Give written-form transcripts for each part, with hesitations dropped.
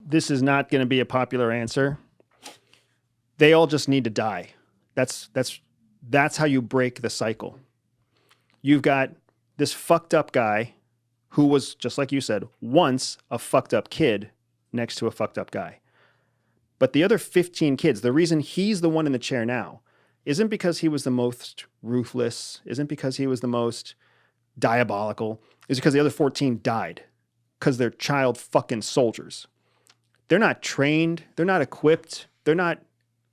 this is not going to be a popular answer. They all just need to die. That's how you break the cycle. You've got this fucked up guy who was, just like you said, once a fucked up kid next to a fucked up guy. But the other 15 kids, the reason he's the one in the chair now isn't because he was the most ruthless, isn't because he was the most diabolical, is because the other 14 died because they're child fucking soldiers. They're not trained. They're not equipped. They're not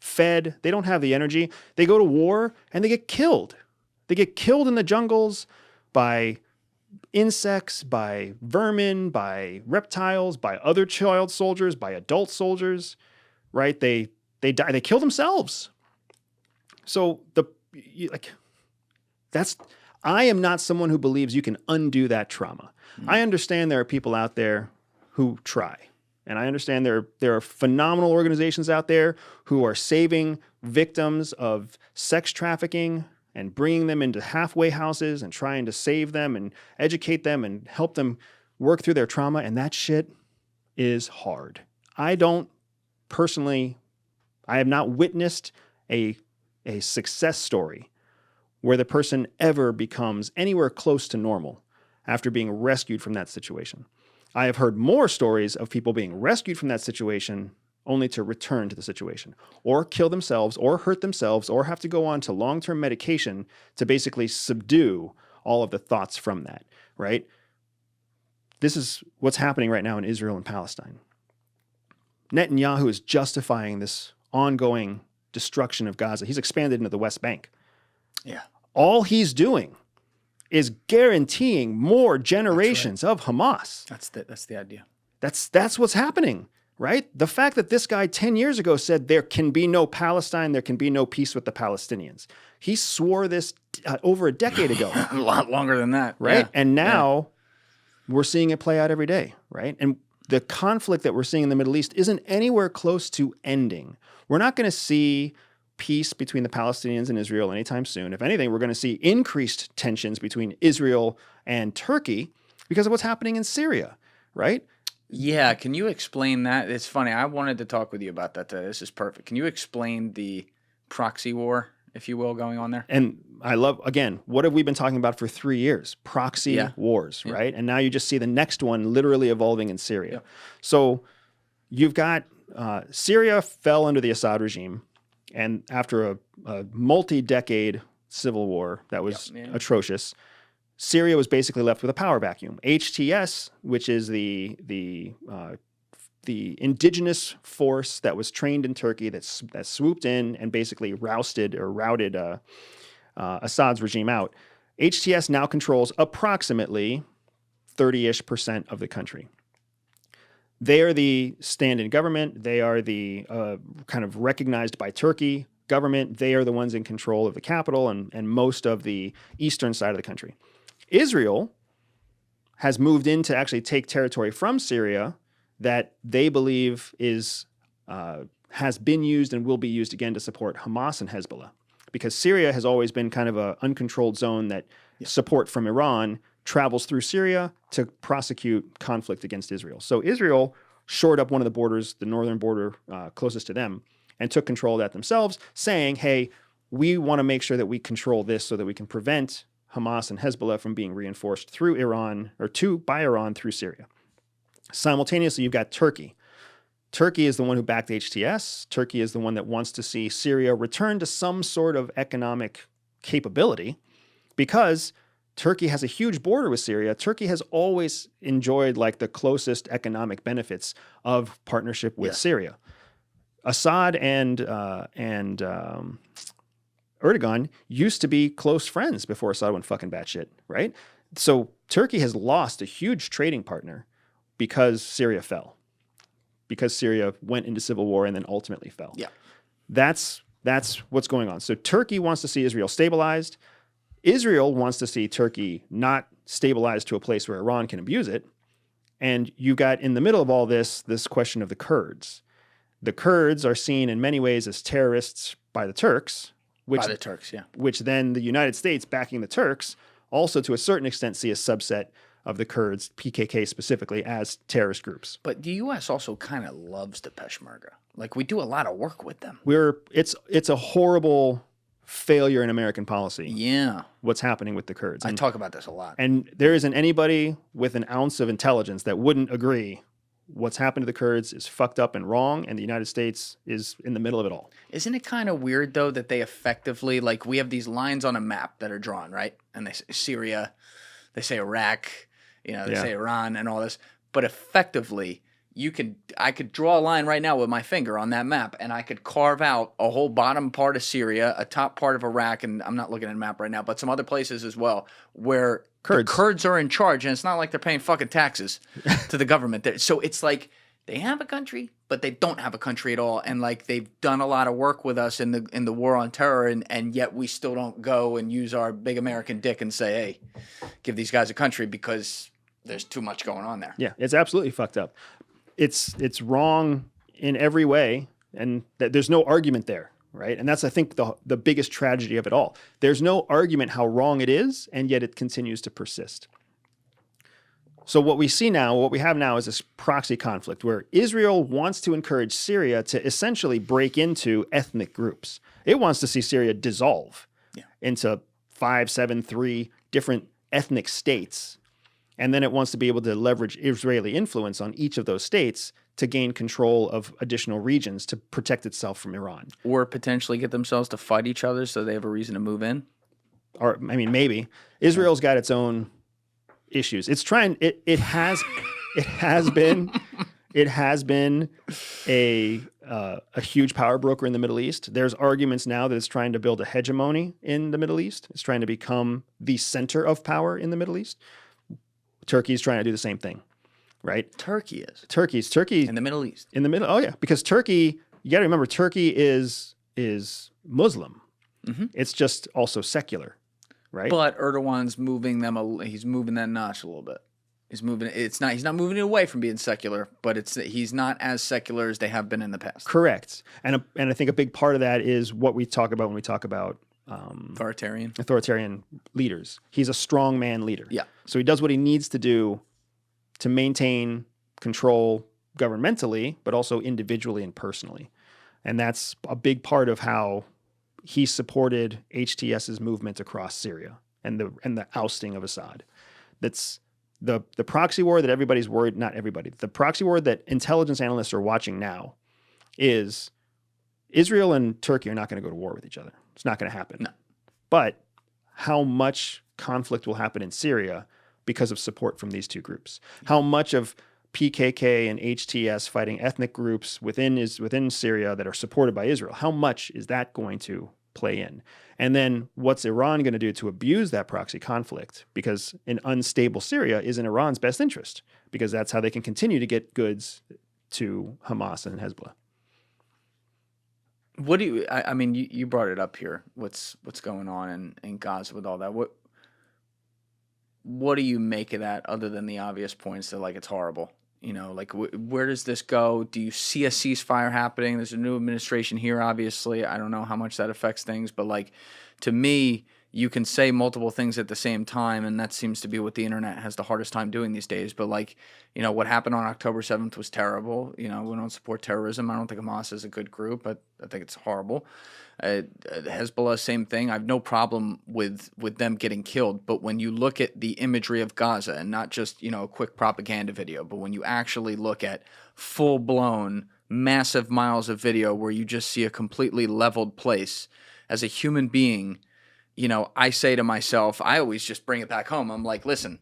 fed. They don't have the energy. They go to war and they get killed. They get killed in the jungles by insects, by vermin, by reptiles, by other child soldiers, by adult soldiers, right? They die. They kill themselves. So I am not someone who believes you can undo that trauma. I understand there are people out there who try. And I understand there are phenomenal organizations out there who are saving victims of sex trafficking and bringing them into halfway houses and trying to save them and educate them and help them work through their trauma. And that shit is hard. I have not witnessed a success story where the person ever becomes anywhere close to normal after being rescued from that situation. I have heard more stories of people being rescued from that situation only to return to the situation or kill themselves or hurt themselves or have to go on to long-term medication to basically subdue all of the thoughts from that, right? This is what's happening right now in Israel and Palestine. Netanyahu is justifying this ongoing destruction of Gaza. He's expanded into the West Bank. Yeah. All he's doing is guaranteeing more generations of Hamas. That's the idea. That's what's happening, right? The fact that this guy 10 years ago said there can be no Palestine, there can be no peace with the Palestinians. He swore this over a decade ago. A lot longer than that. Right? Yeah. And now we're seeing it play out every day, right? And the conflict that we're seeing in the Middle East isn't anywhere close to ending. We're not going to see peace between the Palestinians and Israel anytime soon. If anything, we're going to see increased tensions between Israel and Turkey because of what's happening in Syria, right? Yeah, can you explain that? It's funny. I wanted to talk with you about that today. This is perfect. Can you explain the proxy war, if you will, going on there? And I love, again, what have we been talking about for 3 years? Proxy wars, right? And now you just see the next one literally evolving in Syria. Yeah. So you've got Syria fell under the Assad regime. And after a multi-decade civil war that was atrocious, Syria was basically left with a power vacuum. HTS, which is the indigenous force that was trained in Turkey that swooped in and basically routed Assad's regime out. HTS now controls approximately 30-ish% of the country. They are the stand-in government. They are the kind of recognized by Turkey government. They are the ones in control of the capital and most of the eastern side of the country. Israel has moved in to actually take territory from Syria that they believe has been used and will be used again to support Hamas and Hezbollah. Because Syria has always been kind of an uncontrolled zone that support from Iran travels through Syria to prosecute conflict against Israel. So Israel shored up one of the borders, the northern border closest to them, and took control of that themselves, saying, hey, we want to make sure that we control this so that we can prevent Hamas and Hezbollah from being reinforced through Iran or by Iran through Syria. Simultaneously, you've got Turkey. Turkey is the one who backed HTS. Turkey is the one that wants to see Syria return to some sort of economic capability because Turkey has a huge border with Syria. Turkey has always enjoyed like the closest economic benefits of partnership with Syria. Assad and Erdogan used to be close friends before Assad went fucking batshit, right? So Turkey has lost a huge trading partner because Syria fell, because Syria went into civil war and then ultimately fell. Yeah, that's what's going on. So Turkey wants to see Israel stabilized. Israel wants to see Turkey not stabilized to a place where Iran can abuse it. And you've got in the middle of all this question of the Kurds. The Kurds are seen in many ways as terrorists by the Turks. Which then the United States backing the Turks also to a certain extent see a subset of the Kurds, PKK specifically, as terrorist groups. But the U.S. also kind of loves the Peshmerga. Like, we do a lot of work with them. It's a horrible failure in American policy. Yeah. What's happening with the Kurds. I talk about this a lot. And there isn't anybody with an ounce of intelligence that wouldn't agree what's happened to the Kurds is fucked up and wrong, and the United States is in the middle of it all. Isn't it kind of weird, though, that they effectively, like, we have these lines on a map that are drawn, right? And they say Syria, they say Iraq, they say Iran and all this. But effectively, I could draw a line right now with my finger on that map, and I could carve out a whole bottom part of Syria, a top part of Iraq, and I'm not looking at a map right now, but some other places as well, where the Kurds are in charge, and it's not like they're paying fucking taxes to the government there. So it's like they have a country, but they don't have a country at all, and like they've done a lot of work with us in the war on terror, and yet we still don't go and use our big American dick and say, hey, give these guys a country because there's too much going on there. Yeah, it's absolutely fucked up. It's wrong in every way, and there's no argument there, right? And that's, I think, the biggest tragedy of it all. There's no argument how wrong it is, and yet it continues to persist. So what we have now is this proxy conflict where Israel wants to encourage Syria to essentially break into ethnic groups. It wants to see Syria dissolve into 5, 7, 3 different ethnic states. And then it wants to be able to leverage Israeli influence on each of those states to gain control of additional regions to protect itself from Iran. Or potentially get themselves to fight each other so they have a reason to move in. Or, I mean, maybe. Israel's got its own issues. It's trying, it has been a huge power broker in the Middle East. There's arguments now that it's trying to build a hegemony in the Middle East. It's trying to become the center of power in the Middle East. Turkey's trying to do the same thing, right? Turkey in the Middle East. In the middle, oh yeah, because Turkey, you got to remember, Turkey is Muslim. Mm-hmm. It's just also secular, right? But Erdogan's moving them. He's moving that notch a little bit. He's moving. He's not moving it away from being secular, but he's not as secular as they have been in the past. Correct, and I think a big part of that is what we talk about when we talk about authoritarian leaders. He's a strong man leader. Yeah. So he does what he needs to do to maintain control governmentally, but also individually and personally. And that's a big part of how he supported HTS's movement across Syria and the ousting of Assad. That's the proxy war that everybody's worried, not everybody, the proxy war that intelligence analysts are watching now is Israel and Turkey are not going to go to war with each other. It's not going to happen. No. But how much conflict will happen in Syria because of support from these two groups? How much of PKK and HTS fighting ethnic groups within Syria that are supported by Israel, how much is that going to play in? And then what's Iran going to do to abuse that proxy conflict? Because an unstable Syria is in Iran's best interest, because that's how they can continue to get goods to Hamas and Hezbollah. What do you? I mean, you brought it up here. What's going on in Gaza with all that? What do you make of that, other than the obvious points that like it's horrible? Like where does this go? Do you see a ceasefire happening? There's a new administration here, obviously. I don't know how much that affects things, but like to me, you can say multiple things at the same time, and that seems to be what the internet has the hardest time doing these days. But like, what happened on October 7th was terrible. We don't support terrorism. I don't think Hamas is a good group. I think it's horrible. Hezbollah, same thing. I have no problem with them getting killed. But when you look at the imagery of Gaza, and not just, a quick propaganda video, but when you actually look at full-blown, massive miles of video where you just see a completely leveled place, as a human being, I say to myself, I always just bring it back home. I'm like, listen,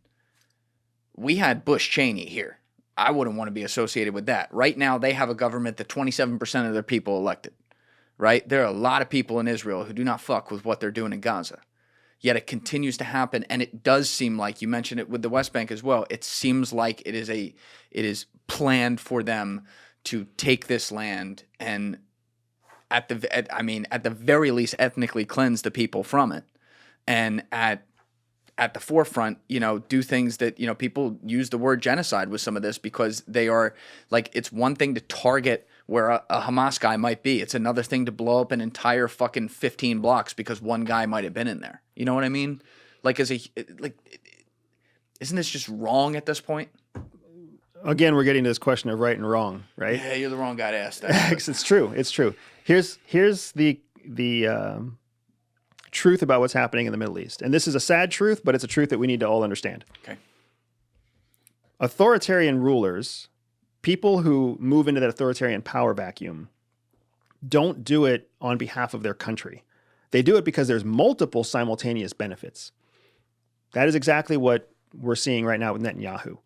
we had Bush Cheney here. I wouldn't want to be associated with that. Right now, they have a government that 27% of their people elected, right? There are a lot of people in Israel who do not fuck with what they're doing in Gaza. Yet it continues to happen, and it does seem like, you mentioned it with the West Bank as well, it seems like it is planned for them to take this land and at the very least, ethnically cleanse the people from it, and at the forefront, do things that, people use the word genocide with some of this, because they are like, it's one thing to target where a Hamas guy might be. It's another thing to blow up an entire fucking 15 blocks because one guy might have been in there. You know what I mean? Like, it's Isn't this just wrong at this point? Again, we're getting to this question of right and wrong, right? Yeah, you're the wrong guy to ask that. It's true. It's true. Here's the truth about what's happening in the Middle East. And this is a sad truth, but it's a truth that we need to all understand. Okay. Authoritarian rulers, people who move into that authoritarian power vacuum, don't do it on behalf of their country. They do it because there's multiple simultaneous benefits. That is exactly what we're seeing right now with Netanyahu.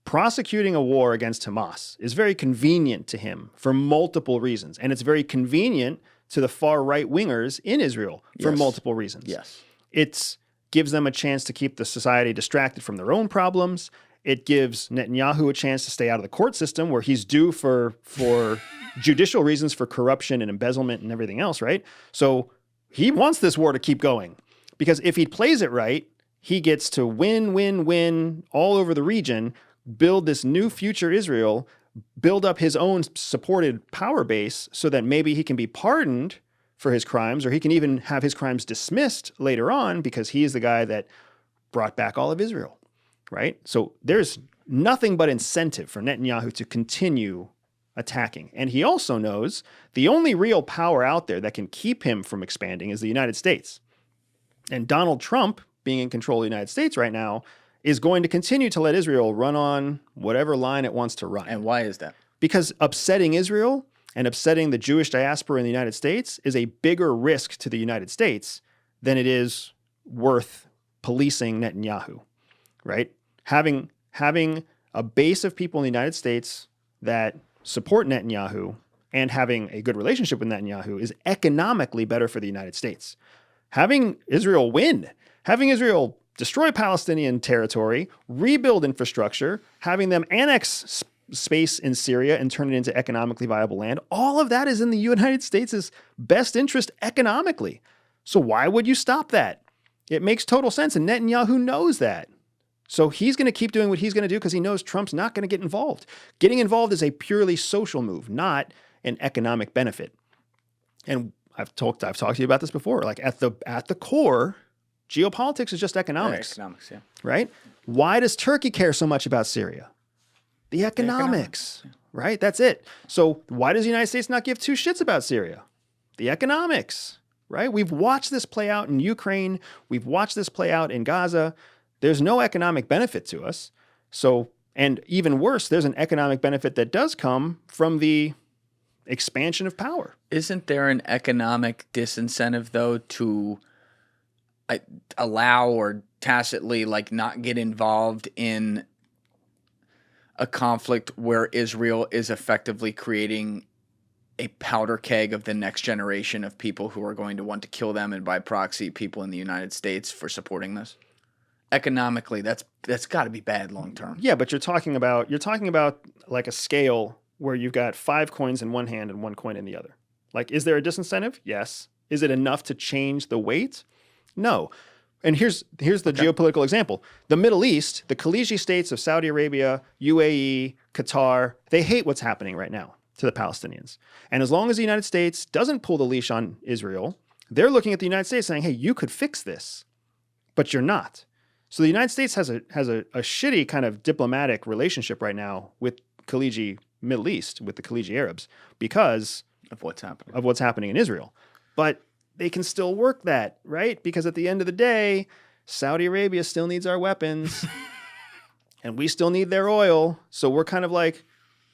Prosecuting a war against Hamas is very convenient to him for multiple reasons. And it's very convenient to the far right wingers in Israel for multiple reasons. Yes. It gives them a chance to keep the society distracted from their own problems. It gives Netanyahu a chance to stay out of the court system where he's due for judicial reasons for corruption and embezzlement and everything else, right? So he wants this war to keep going because if he plays it right, he gets to win all over the region, build this new future Israel, build up his own supported power base so that maybe he can be pardoned for his crimes, or he can even have his crimes dismissed later on because he is the guy that brought back all of Israel, right? So there's nothing but incentive for Netanyahu to continue attacking. And he also knows the only real power out there that can keep him from expanding is the United States. And Donald Trump, being in control of the United States right now, is going to continue to let Israel run on whatever line it wants to run. And why is that? Because upsetting Israel and upsetting the Jewish diaspora in the United States is a bigger risk to the United States than it is worth policing Netanyahu, right? Having a base of people in the United States that support Netanyahu and having a good relationship with Netanyahu is economically better for the United States. Having Israel win, having Israel destroy Palestinian territory, rebuild infrastructure, having them annex space in Syria and turn it into economically viable land, all of that is in the United States' best interest economically. So why would you stop that? It makes total sense, and Netanyahu knows that. So he's going to keep doing what he's going to do because he knows Trump's not going to get involved. Getting involved is a purely social move, not an economic benefit. And I've talked to you about this before. Like at the core, geopolitics is just economics. Economics, yeah. Right? Why does Turkey care so much about Syria? The economics, right? That's it. So why does the United States not give two shits about Syria? The economics, right? We've watched this play out in Ukraine. We've watched this play out in Gaza. There's no economic benefit to us. So, and even worse, there's an economic benefit that does come from the expansion of power. Isn't there an economic disincentive, though, to allow or tacitly not get involved in a conflict where Israel is effectively creating a powder keg of the next generation of people who are going to want to kill them and by proxy people in the United States for supporting this? Economically, that's got to be bad long term. Yeah, but you're talking about like a scale where you've got 5 coins in one hand and 1 coin in the other. Like, is there a disincentive? Yes. Is it enough to change the weight? No. And here's the geopolitical example. The Middle East, the Khaliji states of Saudi Arabia, UAE, Qatar, they hate what's happening right now to the Palestinians. And as long as the United States doesn't pull the leash on Israel, they're looking at the United States saying, hey, you could fix this, but you're not. So the United States has a shitty kind of diplomatic relationship right now with Khaliji Middle East, with the Khaliji Arabs, because of what's happening in Israel. But they can still work that, right? Because at the end of the day, Saudi Arabia still needs our weapons and we still need their oil. So we're kind of like,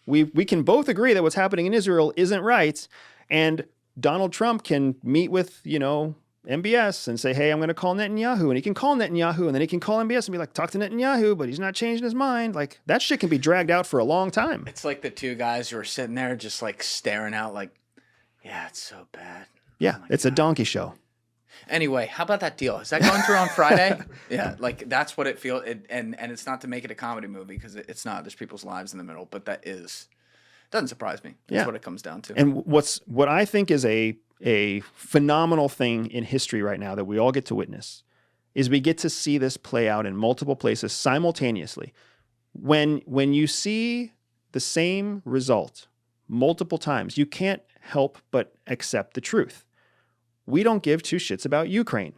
we can both agree that what's happening in Israel isn't right. And Donald Trump can meet with, MBS and say, hey, I'm going to call Netanyahu. And he can call Netanyahu and then he can call MBS and be like, talk to Netanyahu, but he's not changing his mind. Like, that shit can be dragged out for a long time. It's like the two guys who are sitting there just staring out like, yeah, it's so bad. Yeah, it's a donkey show. Anyway, how about that deal? Is that going through on Friday? Yeah, that's what it feels. And it's not to make it a comedy movie because it's not. There's people's lives in the middle, but doesn't surprise me. That's what it comes down to. And what I think is a phenomenal thing in history right now that we all get to witness is we get to see this play out in multiple places simultaneously. When you see the same result multiple times, you can't help but accept the truth. We don't give two shits about Ukraine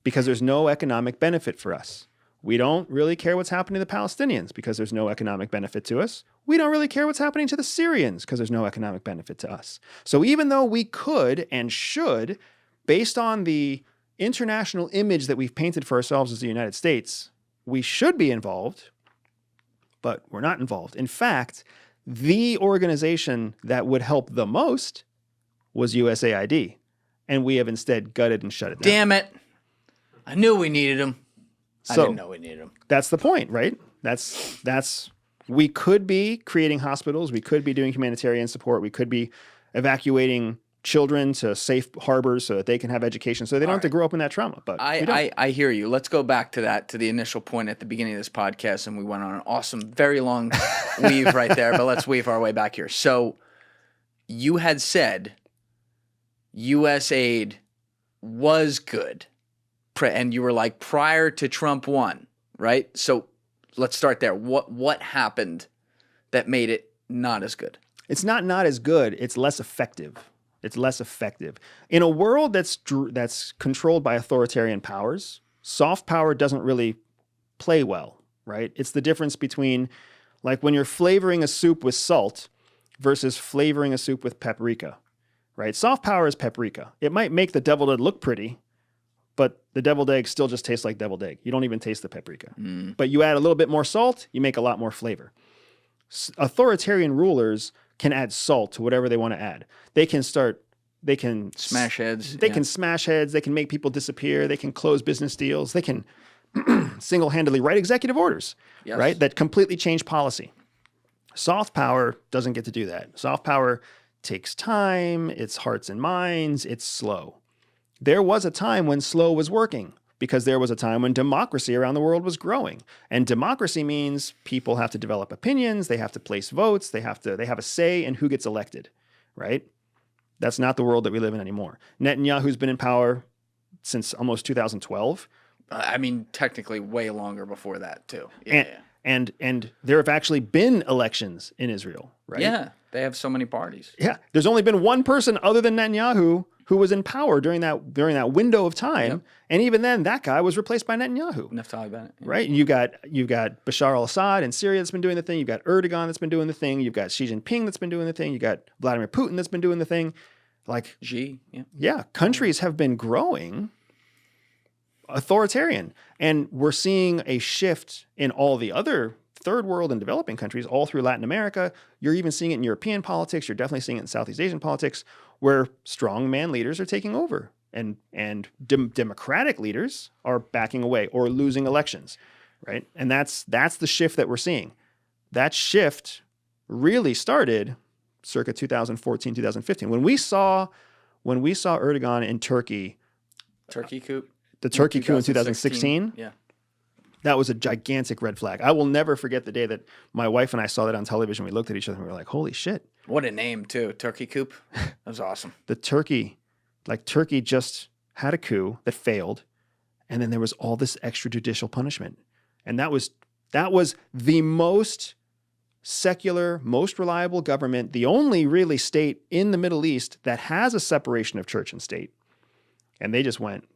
because there's no economic benefit for us. We don't really care what's happening to the Palestinians because there's no economic benefit to us. We don't really care what's happening to the Syrians because there's no economic benefit to us. So even though we could and should, based on the international image that we've painted for ourselves as the United States, we should be involved, but we're not involved. In fact, the organization that would help the most was USAID, and we have instead gutted and shut it down. Damn it. I knew we needed them. So, I didn't know we needed them. That's the point, right? We could be creating hospitals. We could be doing humanitarian support. We could be evacuating children to safe harbors so that they can have education, so they don't have to grow up in that trauma. But I hear you. Let's go back to that, to the initial point at the beginning of this podcast, and we went on an awesome, very long weave right there, but let's weave our way back here. So you had said U.S. aid was good, and you were like, prior to Trump won, right? So let's start there. What happened that made it not as good? It's not as good. It's less effective. It's less effective. In a world that's controlled by authoritarian powers, soft power doesn't really play well, right? It's the difference between, like, when you're flavoring a soup with salt versus flavoring a soup with paprika, right? Soft power is paprika. It might make the deviled egg look pretty, but the deviled egg still just tastes like deviled egg. You don't even taste the paprika. But you add a little bit more salt, you make a lot more flavor. Authoritarian rulers can add salt to whatever they want to add. They can smash heads. They can smash heads. They can make people disappear. They can close business deals. They can single-handedly write executive orders, right? That completely change policy. Soft power doesn't get to do that. Soft power takes time. It's hearts and minds. It's slow. There was a time when slow was working, because there was a time when democracy around the world was growing. And democracy means people have to develop opinions, they have to place votes, they have a say in who gets elected, right? That's not the world that we live in anymore. Netanyahu's been in power since almost 2012. I mean, technically way longer before that too. And there have actually been elections in Israel, right? Yeah, they have so many parties. Yeah, there's only been one person other than Netanyahu who was in power during that window of time, and even then, that guy was replaced by Netanyahu. Naftali Bennett, right? And you've got Bashar al-Assad in Syria that's been doing the thing. You've got Erdogan that's been doing the thing. You've got Xi Jinping that's been doing the thing. You've got Vladimir Putin that's been doing the thing. Like, countries have been growing authoritarian, and we're seeing a shift in all the other third world and developing countries, all through Latin America. You're even seeing it in European politics. You're definitely seeing it in Southeast Asian politics, where strongman leaders are taking over, and democratic leaders are backing away or losing elections, right? And that's the shift that we're seeing. That shift really started circa 2014, 2015, when we saw Erdogan in Turkey. Turkey coup. The Turkey coup in 2016. Yeah. That was a gigantic red flag. I will never forget the day that my wife and I saw that on television. We looked at each other and we were like, holy shit. What a name, too. Turkey coup. That was awesome. Turkey just had a coup that failed, and then there was all this extrajudicial punishment. And that was the most secular, most reliable government, the only really state in the Middle East that has a separation of church and state. And they just went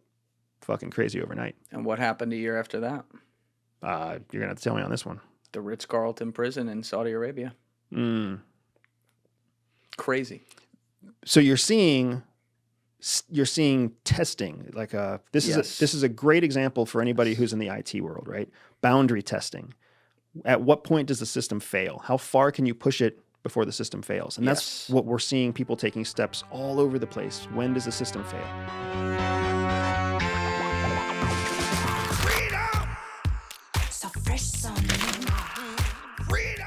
fucking crazy overnight. And what happened a year after that? You're going to have to tell me on this one. The Ritz-Carlton prison in Saudi Arabia. Crazy. So you're seeing testing. Like this is a great example for anybody who's in the IT world, right? Boundary testing. At what point does the system fail? How far can you push it before the system fails? And that's what we're seeing, people taking steps all over the place. When does the system fail? So fresh on. Freedom.